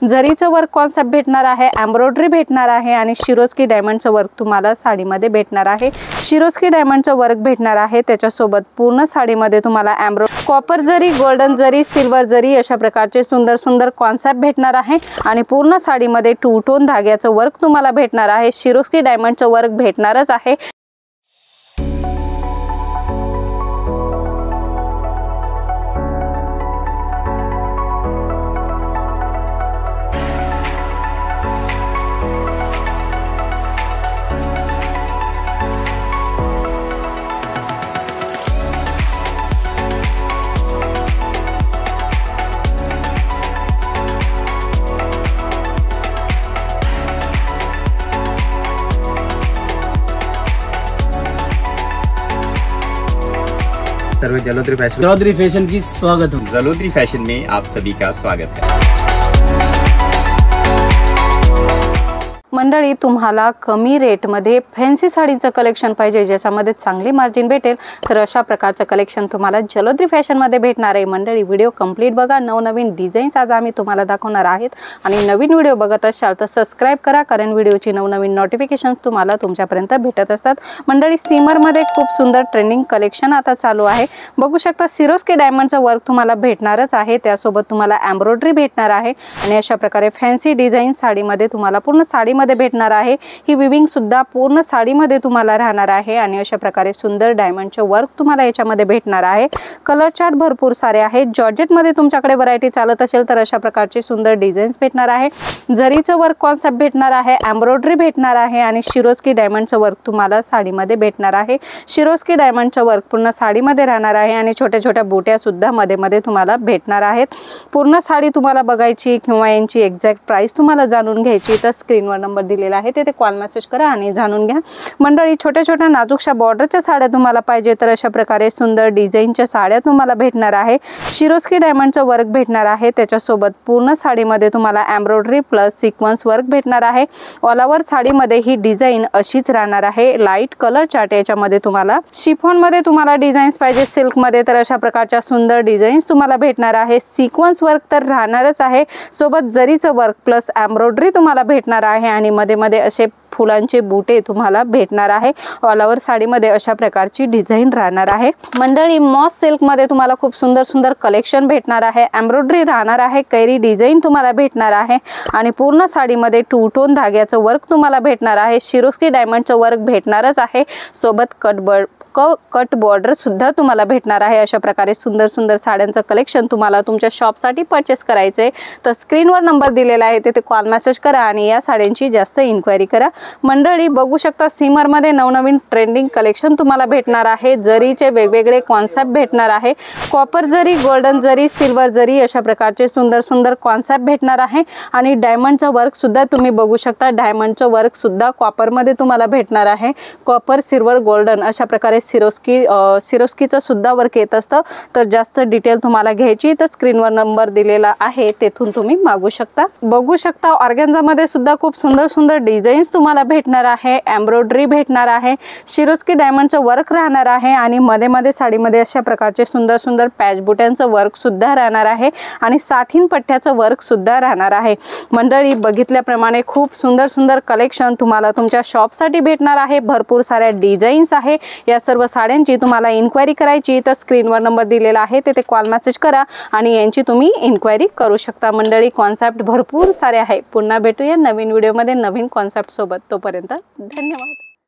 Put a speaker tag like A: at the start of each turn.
A: जरीचं work concept भेटणार आहे, embroidery भेटणार आहे आणि शिरोस्की डायमंडचं वर्क तुम्हाला साडीमध्ये भेटणार आहे। शिरोस्की डायमंडचं वर्क भेटणार आहे, त्याच्यासोबत पूर्ण साडीमध्ये तुम्हाला कॉपर जरी, गोल्डन जरी, सिल्वर जरी अशा प्रकारचे सुंदर सुंदर कॉन्सेप्ट भेटणार आहे आणि पूर्ण साडीमध्ये 2 टोन धाग्याचं वर्क तुम्हाला भेटणार आहे। शिरोस्की डायमंडचं वर्क भेटणारच आहे।
B: सर्व जलोदरी फैशन की स्वागत है। जलोदरी फैशन में आप सभी का स्वागत है।
A: मंडळी, तुम्हाला कमी रेटमध्ये फॅन्सी साडीचं कलेक्शन पाहिजे ज्याच्यामध्ये चांगली मार्जिन भेटेल, तर अशा प्रकारचं कलेक्शन तुम्हाला जलोदरी फॅशनमध्ये भेटणार आहे। मंडळी, व्हिडिओ कंप्लीट बघा, नवनवीन डिझाईन्स आज आम्ही तुम्हाला दाखवणार आहेत आणि नवीन व्हिडिओ बघत असाल तर सबस्क्राइब करा, कारण व्हिडिओची नवनवीन नोटिफिकेशन तुम्हाला तुमच्यापर्यंत भेटत असतात। मंडळी, सीमरमध्ये खूप सुंदर ट्रेंडिंग कलेक्शन आता चालू आहे। बघू शकता, सिरोस्की डायमंडचं वर्क तुम्हाला भेटणारच आहे, त्यासोबत तुम्हाला एम्ब्रॉयडरी भेटणार आहे आणि अशा प्रकारे फॅन्सी डिझाईन साडीमध्ये तुम्हाला पूर्ण साडीमध्ये भेटणार आहे। ही विविंग सुद्धा पूर्ण साडीमध्ये तुम्हाला राहणार आहे आणि अशा प्रकारे सुंदर डायमंडचे वर्क तुम्हाला याच्यामध्ये भेटणार आहे। कलर चार्ट भरपूर सारे आहेत। जॉर्जेट मध्ये तुमच्याकडे व्हरायटी चालत असेल तर अशा प्रकारचे सुंदर डिझाईन्स भेटणार आहे। जरीचं वर्क कॉन्सेप्ट भेटणार आहे, एम्ब्रॉयडरी भेटणार आहे आणि शिरोस्की डायमंडचं वर्क तुम्हाला साडीमध्ये भेटणार आहे। शिरोस्की डायमंडचं वर्क पूर्ण साडीमध्ये राहणार आहे आणि छोट्या छोट्या बोट्या सुद्धा मध्ये मध्ये तुम्हाला भेटणार आहेत। पूर्ण साडी तुम्हाला बघायची किंवा यांची एक्झॅक्ट प्राइस तुम्हाला जाणून घ्यायची तर स्क्रीनवर नंबर दिलेला आहे ते कॉल मेसेज करा आणि जाणून घ्या। मंडळी, छोट्या छोट्या नाजूकशा बॉर्डरच्या साड्या तुम्हाला पाहिजे तर अशा प्रकारे सुंदर डिझाईनच्या साड्या तुम्हाला भेटणार आहे। शिरोस्की डायमंडचं वर्क भेटणार आहे, त्याच्यासोबत पूर्ण साडीमध्ये तुम्हाला एम्ब्रॉयडरी प्लस सिक्वेन्स वर्क भेटणार आहे। ऑल ओव्हर साडीमध्ये ही डिझाईन अशीच राहणार आहे। लाईट कलर चार्ट याच्यामध्ये तुम्हाला शिफॉन मध्ये तुम्हाला डिझाईन्स पाहिजे, सिल्क मध्ये तर अशा प्रकारच्या सुंदर डिझाईन्स तुम्हाला भेटणार आहे। सिक्वेन्स वर्क तर राहणारच आहे, सोबत जरीचं वर्क प्लस एम्ब्रॉयडरी तुम्हाला भेटणार आहे आणि मध्ये मध्ये असे फुलांचे बुटे तुम्हाला भेटणार आहे। ऑल ओव्हर साडीमध्ये अशा प्रकारची डिझाईन राहणार आहे। मंडळी, मॉस सिल्क मध्ये तुम्हाला खूप सुंदर सुंदर कलेक्शन भेटणार आहे। एम्ब्रॉयडरी राहणार आहे, कैरी डिझाईन तुम्हाला भेटणार आहे आणि पूर्ण साडीमध्ये 2 टोन धाग्याचं वर्क तुम्हाला भेटणार आहे। शिरोस्की डायमंडचं वर्क भेटणारच आहे, सोबत कट बॉर्डर सुद्धा तुम्हाला भेटणार आहे। अशा प्रकारे सुंदर सुंदर साड्यांचं कलेक्शन तुम्हाला तुमच्या शॉपसाठी परचेस करायचे तर स्क्रीनवर नंबर दिलेला आहे ते कॉल मेसेज करा आणि या साड्यांची जास्त इन्क्वायरी करा। मंडळी, बघू शकता, सीमरमध्ये नवनवीन ट्रेंडिंग कलेक्शन तुम्हाला भेटणार आहे। जरीचे वेगवेगळे कॉन्सेप्ट भेटणार आहे। कॉपर जरी, गोल्डन जरी, सिल्वर जरी अशा प्रकारचे सुंदर सुंदर कॉन्सेप्ट भेटणार आहे आणि डायमंडचं वर्क सुद्धा तुम्ही बघू शकता। डायमंडचं वर्क सुद्धा कॉपरमध्ये तुम्हाला भेटणार आहे। कॉपर, सिल्वर, गोल्डन अशा प्रकारे सिरोस्कीचं सुद्धा वर्क येत असतं। तर जास्त डिटेल तुम्हाला घ्यायची तर स्क्रीनवर नंबर दिलेला आहे तेथून तुम्ही मागू शकता। बघू शकता, ऑर्गेन्झामध्ये सुद्धा खूप सुंदर सुंदर डिझाईन्स तुम्हाला भेटणार आहे। एम्ब्रॉयडरी भेटणार आहे, शिरोस्की डायमंडचं वर्क राहणार आहे आणि मध्ये मध्ये साडीमध्ये अशा प्रकारचे सुंदर सुंदर पॅच बुट्यांचं वर्क सुद्धा राहणार आहे आणि साठीन पट्ट्याचं वर्क सुद्धा राहणार आहे। मंडळी, बघितल्याप्रमाणे खूप सुंदर सुंदर कलेक्शन तुम्हाला तुमच्या शॉपसाठी भेटणार आहे। भरपूर साऱ्या डिझाईन्स आहे। या सर्व साड्यांची तुम्हाला इन्क्वायरी करायची तर स्क्रीनवर नंबर दिलेला आहे ते कॉल मेसेज करा आणि यांची तुम्ही इन्क्वायरी करू शकता। मंडळी, कॉन्सेप्ट भरपूर सारे आहे। पुन्हा भेटूया नवीन व्हिडिओमध्ये नवीन कॉन्सेप्ट सोबत। तोपर्यंत धन्यवाद।